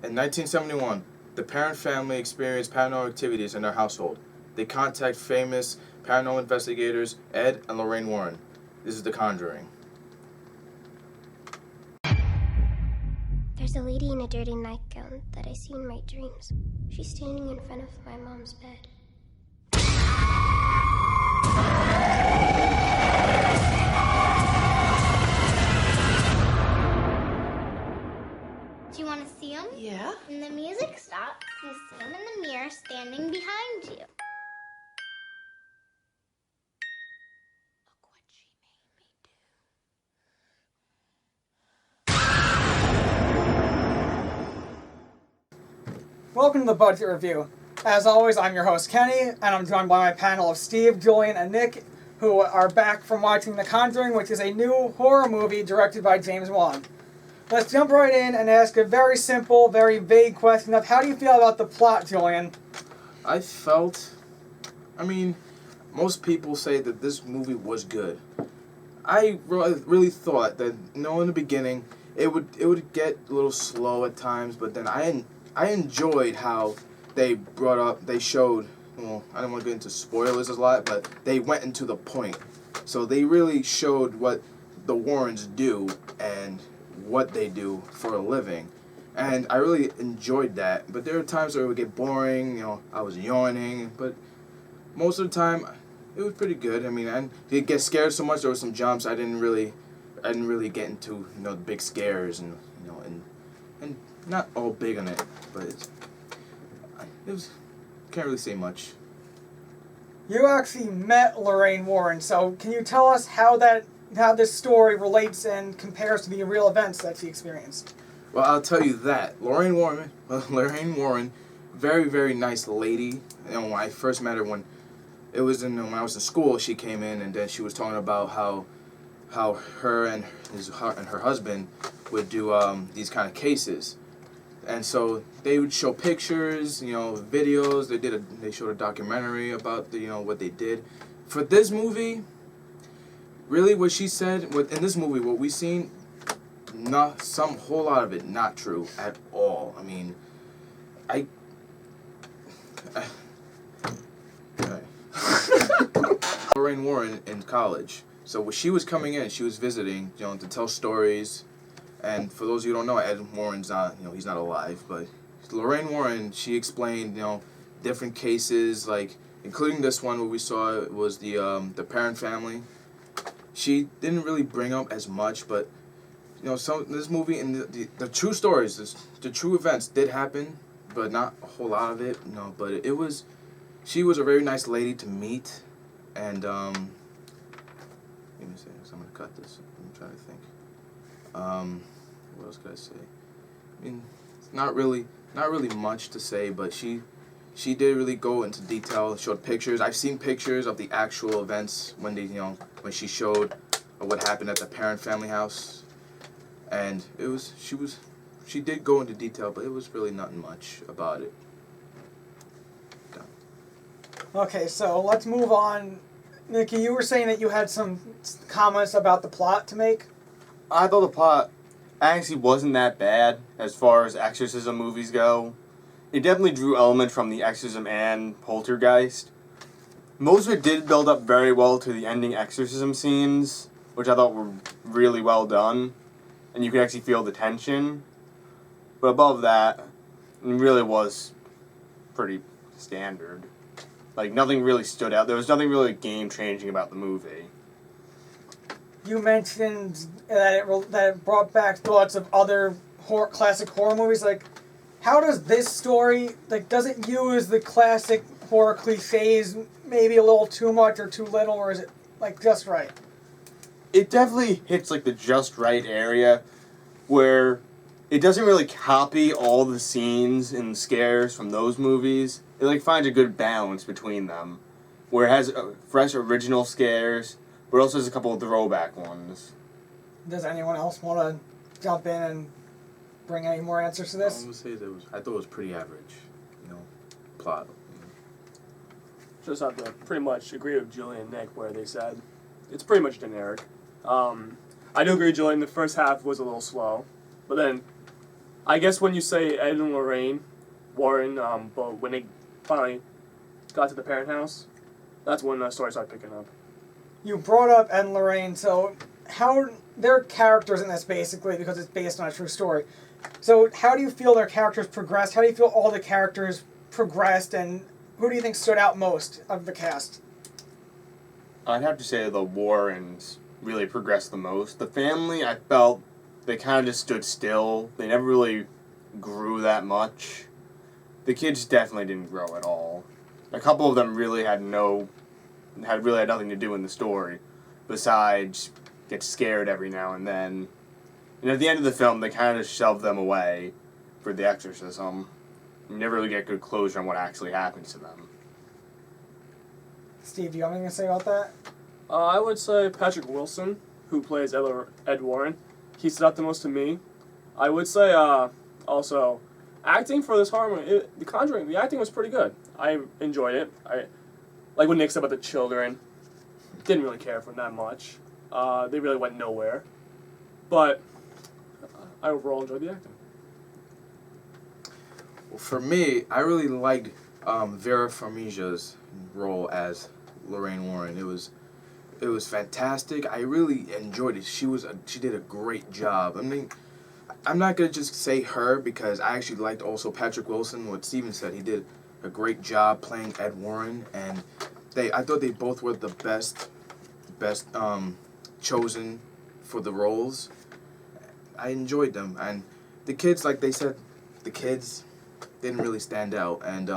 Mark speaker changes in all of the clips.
Speaker 1: In 1971, the Parent family experienced paranormal activities in their household. They contact famous paranormal investigators Ed and Lorraine Warren. This is The Conjuring.
Speaker 2: There's a lady in a dirty nightgown that I see in my dreams. She's standing in front of my mom's bed.
Speaker 3: Do you want to see him?
Speaker 4: Yeah.
Speaker 3: When the music stops, you see him in the mirror standing behind you.
Speaker 4: Look what she made me do.
Speaker 5: Welcome to the Budget Review. As always, I'm your host Kenny, and I'm joined by my panel of Steve, Julian, and Nick, who are back from watching The Conjuring, which is a new horror movie directed by James Wan. Let's jump right in and ask a very simple, very vague question of how do you feel about the plot, Julian?
Speaker 1: Most people say that this movie was good. I really thought that, in the beginning, it would get a little slow at times, but then I enjoyed how they showed, well, I don't want to get into spoilers a lot, but they went into the point. So they really showed what the Warrens do and what they do for a living. And I really enjoyed that. But there were times where it would get boring, I was yawning, but most of the time it was pretty good. I didn't get scared so much. There were some jumps. I didn't really get into, the big scares and not all big on it, but it was, can't really say much.
Speaker 5: You actually met Lorraine Warren, so can you tell us how this story relates and compares to the real events that she experienced?
Speaker 1: Well, I'll tell you that. Lorraine Warren, very, very nice lady. When I first met her, when I was in school, she came in and then she was talking about how her and her husband would do these kind of cases. And so they would show pictures, videos. They showed a documentary about what they did. For this movie, really what she said in this movie, what we seen, whole lot of it not true at all. Lorraine Warren in college. So when she was coming in, she was visiting, to tell stories. And for those of you who don't know, Ed Warren's not, he's not alive. But Lorraine Warren, she explained, different cases, like including this one where we saw it was the Parent family. She didn't really bring up as much, but this movie and the true stories, the true events did happen, but not a whole lot of it. But she was a very nice lady to meet, and let me see, so I'm gonna cut this. I'm trying to think. What else could I say? It's not really much to say, but she did really go into detail, showed pictures. I've seen pictures of the actual events when when she showed what happened at the Parent family house, and she did go into detail, but it was really nothing much about it.
Speaker 5: Okay, so let's move on. Nikki, you were saying that you had some comments about the plot to make?
Speaker 6: I thought the plot actually wasn't that bad as far as exorcism movies go. It definitely drew elements from The Exorcism and Poltergeist. Most of it did build up very well to the ending exorcism scenes, which I thought were really well done, and you could actually feel the tension. But above that, it really was pretty standard. Like, nothing really stood out. There was nothing really game-changing about the movie.
Speaker 5: You mentioned that it brought back thoughts of other classic horror movies. Like, how does this story, does it use the classic horror cliches maybe a little too much or too little, or is it, just right?
Speaker 6: It definitely hits, the just right area where it doesn't really copy all the scenes and scares from those movies. It, finds a good balance between them, where it has fresh original scares, but also has a couple of throwback ones.
Speaker 5: Does anyone else want to jump in and bring any more answers to this?
Speaker 1: I would say I thought it was pretty average, plot.
Speaker 7: Just have to pretty much agree with Julian and Nick where they said it's pretty much generic. I do agree, Julian, the first half was a little slow, but then I guess when you say Ed and Lorraine Warren, but when they finally got to the parent house, that's when the story started picking up.
Speaker 5: You brought up Ed and Lorraine, so how they're characters in this basically because it's based on a true story. So how do you feel their characters progressed? How do you feel all the characters progressed, and who do you think stood out most of the cast?
Speaker 6: I'd have to say the Warrens really progressed the most. The family, I felt they kind of just stood still. They never really grew that much. The kids definitely didn't grow at all. A couple of them really had nothing to do in the story, besides get scared every now and then. And at the end of the film, they kind of shoved them away for the exorcism. You never really get good closure on what actually happens to them.
Speaker 5: Steve, do you have anything to say about that?
Speaker 7: I would say Patrick Wilson, who plays Ed Warren. He stood out the most to me. I would say also acting for this horror movie, The Conjuring. The acting was pretty good. I enjoyed it. I like what Nick said about the children. Didn't really care for them that much. They really went nowhere. But I overall enjoyed the acting.
Speaker 1: Well, for me, I really liked Vera Farmiga's role as Lorraine Warren. It was fantastic. I really enjoyed it. She did a great job. I mean, I'm not gonna just say her because I actually liked also Patrick Wilson. What Steven said, he did a great job playing Ed Warren, and I thought they both were the best chosen for the roles. I enjoyed them, and the kids, like they said, the kids didn't really stand out, and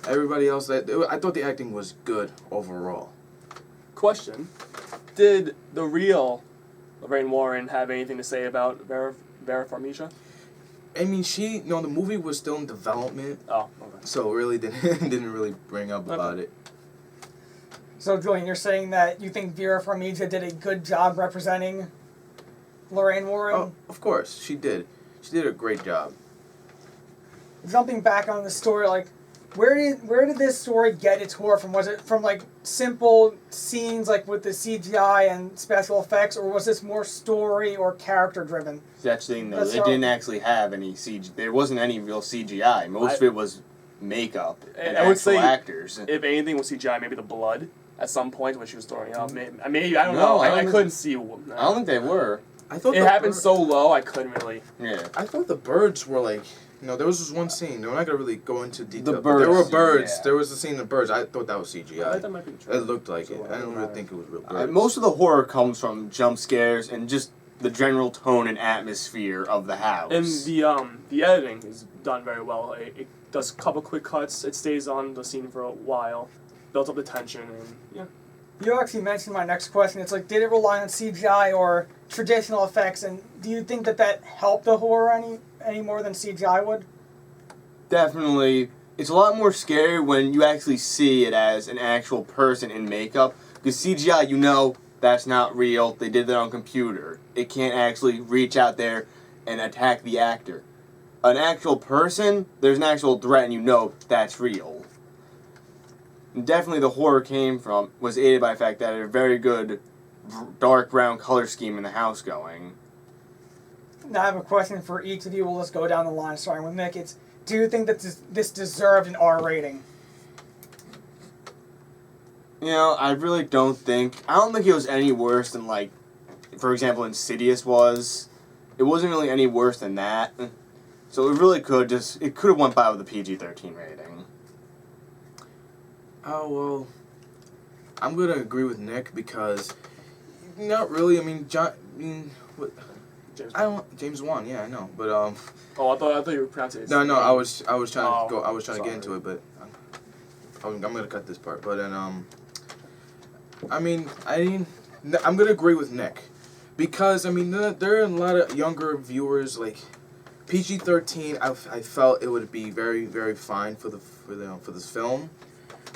Speaker 1: everybody else, I thought the acting was good overall.
Speaker 7: Question: did the real Lorraine Warren have anything to say about Vera Farmiga?
Speaker 1: I mean, the movie was still in development,
Speaker 7: Oh, okay.
Speaker 1: so really didn't really bring up about it.
Speaker 5: So, Julian, you're saying that you think Vera Farmiga did a good job representing Lorraine Warren?
Speaker 1: Oh, of course, she did. She did a great job.
Speaker 5: Jumping back on the story, like, where did this story get its horror from? Was it from, like, simple scenes, like, with the CGI and special effects, or was this more story or character-driven?
Speaker 6: That's the thing, though.
Speaker 5: That's
Speaker 6: They didn't actually have any CGI. There wasn't any real CGI. Most of it was makeup and
Speaker 7: I would
Speaker 6: actual
Speaker 7: say
Speaker 6: actors.
Speaker 7: if anything was CGI, maybe the blood at some point when she was throwing up. Maybe I don't
Speaker 6: No,
Speaker 7: know.
Speaker 6: I
Speaker 7: I
Speaker 6: don't
Speaker 7: couldn't see.
Speaker 6: I don't think they were.
Speaker 1: I thought
Speaker 7: It happened so low, I couldn't really.
Speaker 6: Yeah.
Speaker 1: I thought the birds were like, there was this one scene. We're not gonna really go into detail.
Speaker 6: The
Speaker 1: but there were
Speaker 6: birds,
Speaker 1: birds.
Speaker 6: yeah.
Speaker 1: There was a scene of birds. I thought that was CGI.
Speaker 7: I thought that might be true.
Speaker 1: It looked like
Speaker 7: So,
Speaker 1: it. I don't really think it was real birds.
Speaker 6: Most of the horror comes from jump scares and just the general tone and atmosphere of the house.
Speaker 7: And the editing is done very well. It does a couple quick cuts. It stays on the scene for a while, builds up the tension, and yeah.
Speaker 5: You actually mentioned my next question. It's like, did it rely on CGI or traditional effects, and do you think that helped the horror any more than CGI would?
Speaker 6: Definitely. It's a lot more scary when you actually see it as an actual person in makeup. Because CGI, that's not real. They did that on computer. It can't actually reach out there and attack the actor. An actual person, there's an actual threat and that's real. And definitely the horror was aided by the fact that it had a very good dark brown color scheme in the house going.
Speaker 5: Now I have a question for each of you. We'll just go down the line, starting with Nick. Do you think that this deserved an R rating?
Speaker 6: I really don't think. I don't think it was any worse than, like, for example, Insidious was. It wasn't really any worse than that. So it really could have went by with a PG-13 rating.
Speaker 1: Oh, well, I'm going to agree with Nick because not really. I mean, James Wan, yeah, I know. But,
Speaker 7: Oh, I thought you were pronouncing it.
Speaker 1: no, I was trying to go. I was trying to
Speaker 7: sorry.
Speaker 1: get into it, but I'm gonna cut this part. But then, I'm gonna agree with Nick because there are a lot of younger viewers. Like PG-13, I felt it would be very, very fine for this film.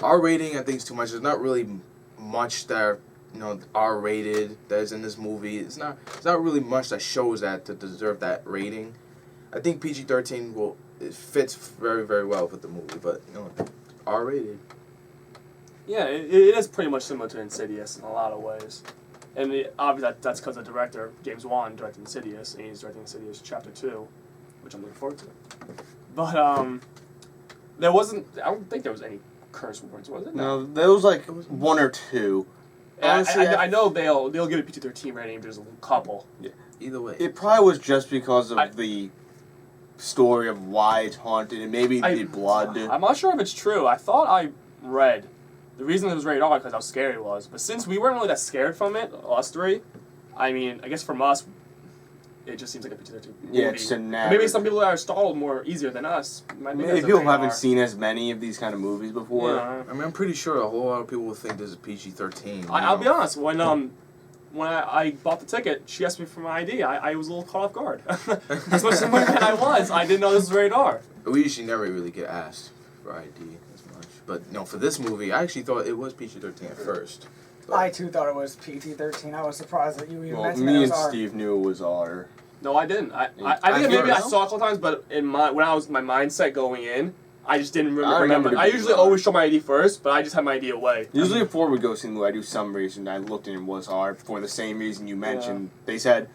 Speaker 1: R rating, I think, is too much. There's not really much that R rated that is in this movie. It's not really much that shows that to deserve that rating. I think PG-13 it fits very, very well with the movie, but R rated.
Speaker 7: Yeah, it is pretty much similar to Insidious in a lot of ways. And obviously that's because the director, James Wan, directed Insidious, and he's directing Insidious Chapter 2. which I'm looking forward to. But there wasn't. I don't think there was any curse words, was it?
Speaker 6: No, there was like one or two. Honestly,
Speaker 7: I know they'll give it PG-13 rating if there's a couple.
Speaker 1: Either way.
Speaker 6: it probably was just because of
Speaker 7: I-
Speaker 6: the story of why it's haunted and maybe the blood.
Speaker 7: I'm not sure if it's true. I thought I read the reason it was rated R because how scary it was. But since we weren't really that scared from it, us three, I mean, I guess from us, it just seems like a PG-13 movie.
Speaker 6: Yeah, it's a
Speaker 7: Maybe some people that are startled more easier than us. Maybe
Speaker 6: Maybe people haven't seen as many of these kind of movies before.
Speaker 7: Yeah.
Speaker 1: I mean, I'm pretty sure a whole lot of people will think this is PG-13.
Speaker 7: I'll be honest. When I bought the ticket, she asked me for my ID. I was a little caught off guard. As much as I was, I didn't know this was rated R.
Speaker 1: We usually never really get asked for ID as much. But no, for this movie, I actually thought it was PG-13 at first. But
Speaker 5: I too thought it was PG-13. I was surprised that you even
Speaker 6: Well,
Speaker 5: mentioned it
Speaker 6: me
Speaker 5: was
Speaker 6: and
Speaker 5: R.
Speaker 6: Steve knew it was R.
Speaker 7: No, I didn't. I
Speaker 1: I
Speaker 7: think maybe I
Speaker 1: thought-
Speaker 7: saw it a couple times, but in my mindset going in, I just didn't
Speaker 6: I
Speaker 7: remember.
Speaker 6: remember
Speaker 7: I
Speaker 6: it
Speaker 7: usually
Speaker 6: being
Speaker 7: always show my ID first, but I just had my ID away.
Speaker 6: Usually before we go see the movie, I do some reason. I looked and it was R for the same reason you mentioned. They said,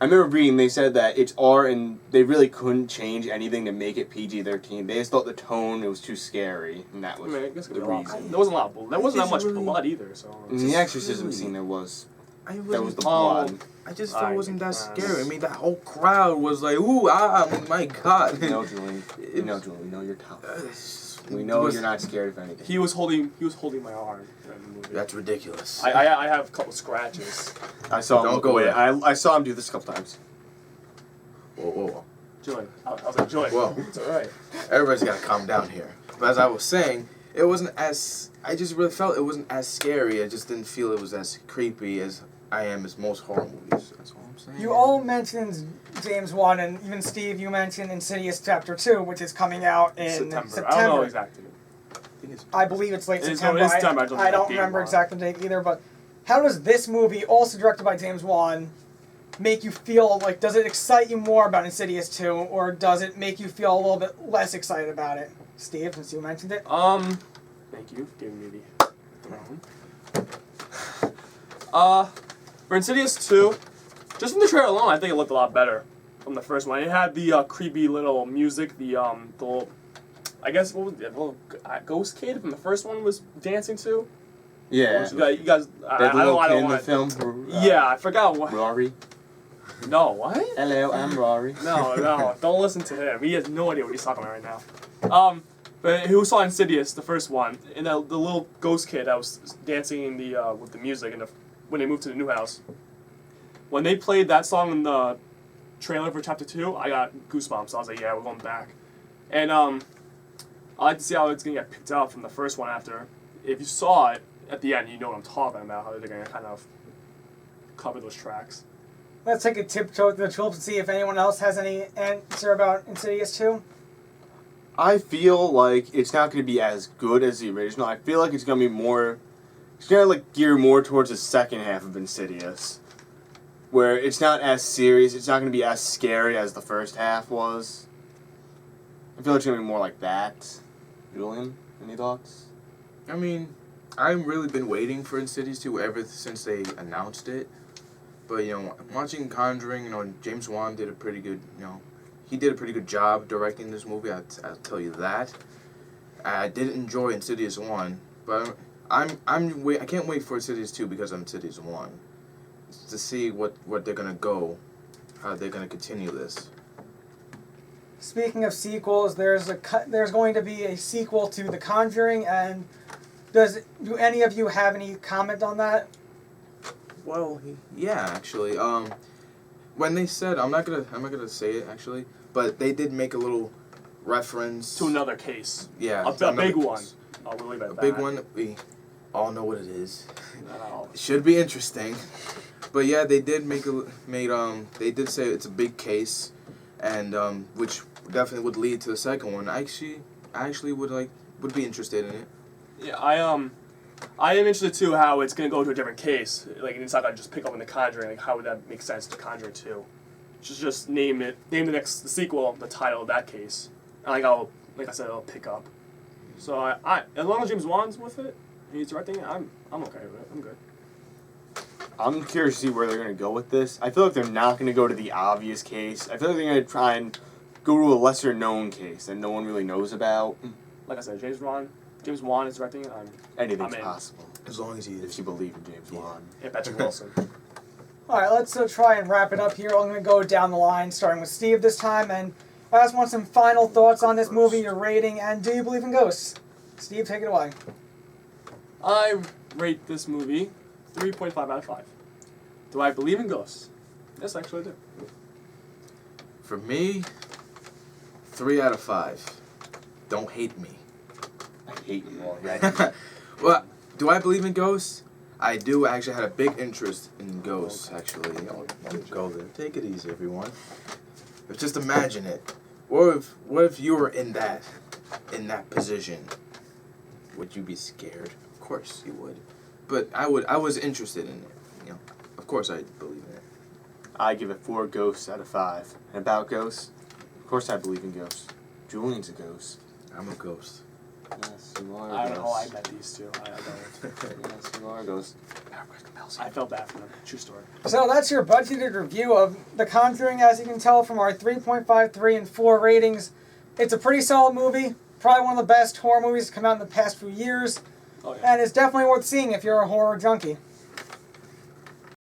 Speaker 6: I remember reading, they said that it's R and they really couldn't change anything to make it PG-13. They just thought the tone, it was too scary, and that
Speaker 7: I
Speaker 6: was
Speaker 7: mean, I guess it
Speaker 6: the
Speaker 7: could be wrong.
Speaker 6: reason.
Speaker 7: There wasn't a lot of blood. There wasn't that much
Speaker 1: It's really-
Speaker 7: blood either. So
Speaker 6: In the exorcism
Speaker 1: really-
Speaker 6: scene, there was
Speaker 1: I
Speaker 6: that was the
Speaker 7: Oh.
Speaker 6: blood.
Speaker 1: I just thought it wasn't that
Speaker 7: I-
Speaker 1: scary. I mean, that whole crowd was like, ooh, ah, my God.
Speaker 6: You know, Julian. You know, Julian. We know you're tough. We
Speaker 1: It
Speaker 6: know
Speaker 1: was-
Speaker 6: you're not scared of anything.
Speaker 7: he was holding my arm during the movie.
Speaker 1: That's ridiculous.
Speaker 7: I have a couple scratches.
Speaker 6: I saw him
Speaker 1: Don't
Speaker 6: look
Speaker 1: go
Speaker 6: away.
Speaker 1: there.
Speaker 6: I saw him do this a couple times.
Speaker 1: Whoa, whoa, whoa.
Speaker 7: Joy, I was like, Joy,
Speaker 1: Whoa.
Speaker 7: it's alright.
Speaker 1: Everybody's got to calm down here. But as I was saying, it wasn't as... I just really felt it wasn't as scary. I just didn't feel it was as creepy as I am as most horror movies. That's all I'm saying.
Speaker 5: You all mentioned James Wan, and even Steve, you mentioned Insidious Chapter 2, which is coming out in
Speaker 7: September. I don't know exactly.
Speaker 1: I think it's...
Speaker 5: I believe it's late
Speaker 7: It is-
Speaker 5: September.
Speaker 7: it is September, I don't
Speaker 5: I
Speaker 7: know
Speaker 5: don't
Speaker 7: the
Speaker 5: remember
Speaker 7: date.
Speaker 5: exact date either, but how does this movie, also directed by James Wan, make you feel like, does it excite you more about Insidious 2, or does it make you feel a little bit less excited about it? Steve, since you mentioned it.
Speaker 7: Thank you for giving me the throne. For Insidious 2, just from the trailer alone, I think it looked a lot better from the first one. It had the creepy little music, the little, I guess, what was it, the little ghost kid from the first one was dancing to.
Speaker 6: Yeah.
Speaker 7: You guys, I
Speaker 6: That
Speaker 7: don't
Speaker 6: little kid
Speaker 7: want
Speaker 6: in the
Speaker 7: to.
Speaker 6: film.
Speaker 7: Yeah, I forgot what.
Speaker 6: Rory.
Speaker 7: No, what?
Speaker 6: Hello, I'm Rory.
Speaker 7: No, don't listen to him. He has no idea what he's talking about right now. But who saw Insidious, the first one, and the little ghost kid that was dancing in the with the music, and when they moved to the new house. When they played that song in the trailer for Chapter 2, I got goosebumps. I was like, yeah, we're going back. And I like to see how it's gonna get picked up from the first one. After, if you saw it at the end, you know what I'm talking about. How they're gonna kind of cover those tracks.
Speaker 5: Let's take a tiptoe to the tulip to see if anyone else has any answer about Insidious 2.
Speaker 6: I feel like it's not going to be as good as the original. I feel like it's going to be more... It's going to like gear more towards the second half of Insidious. Where it's not as serious. It's not going to be as scary as the first half was. I feel like it's going to be more like that. Julian, any thoughts?
Speaker 1: I mean, I've really been waiting for Insidious 2 ever since they announced it. But, you know, watching Conjuring, you know, James Wan did a pretty good, you know, he did a pretty good job directing this movie, I'll tell you that. I did enjoy Insidious 1, but I can't wait for Insidious 2 because of Insidious 1. To see what they're going to go, how they're going to continue this.
Speaker 5: Speaking of sequels, there's going to be a sequel to The Conjuring, and do any of you have any comment on that?
Speaker 1: Well, yeah, actually. When they said, I'm not gonna say it actually, but they did make a little reference
Speaker 7: To another case.
Speaker 1: Yeah,
Speaker 7: A
Speaker 1: to another
Speaker 7: big
Speaker 1: case.
Speaker 7: one. I'll leave it at
Speaker 1: A
Speaker 7: that.
Speaker 1: big one. We all know what it is.
Speaker 7: No.
Speaker 1: It should be interesting, but yeah, they did they did say it's a big case, and which definitely would lead to the second one. I actually would be interested in it.
Speaker 7: Yeah, I am interested too how it's gonna go to a different case. Like it's not gonna just pick up in The Conjuring. Like how would that make sense to Conjuring 2? Just name the sequel, the title of that case. And like I said, I'll pick up. So I as long as James Wan's with it, he's directing it, I'm okay with it. I'm good.
Speaker 6: I'm curious to see where they're going to go with this. I feel like they're not going to go to the obvious case. I feel like they're going to try and go to a lesser known case that no one really knows about.
Speaker 7: Like I said, James Wan is directing it.
Speaker 6: Anything's
Speaker 7: I'm in.
Speaker 6: possible.
Speaker 1: As long as he
Speaker 6: If
Speaker 1: is.
Speaker 6: you believe in James Wan.
Speaker 7: Yeah, Patrick Wilson.
Speaker 5: All right, let's try and wrap it up here. I'm going to go down the line, starting with Steve this time, and I just want some final thoughts on this movie, your rating, and do you believe in ghosts? Steve, take it away.
Speaker 7: I rate this movie 3.5 out of 5. Do I believe in ghosts? Yes, actually I do.
Speaker 1: For me, 3 out of 5. Don't hate me.
Speaker 6: I hate you already.
Speaker 1: Well, do I believe in ghosts? I do. I actually had a big interest in ghosts, actually. Don't go there. Take it easy, everyone. But just imagine it. What if you were in that position? Would you be scared? Of course you would. But I was interested in it. You know, of course I believe in it.
Speaker 6: I give it 4 ghosts out of 5. And about ghosts, of course I believe in ghosts. Julian's a ghost.
Speaker 1: I'm a ghost.
Speaker 6: Yes, you are a
Speaker 7: I don't know how I
Speaker 6: ghost.
Speaker 7: met these two. I don't.
Speaker 6: Yes, you are a ghost.
Speaker 7: I felt bad for them. True story.
Speaker 5: So that's your budgeted review of The Conjuring. As you can tell from our 3.5, 3, and 4 ratings, it's a pretty solid movie. Probably one of the best horror movies to come out in the past few years.
Speaker 7: Oh yeah.
Speaker 5: And it's definitely worth seeing if you're a horror junkie.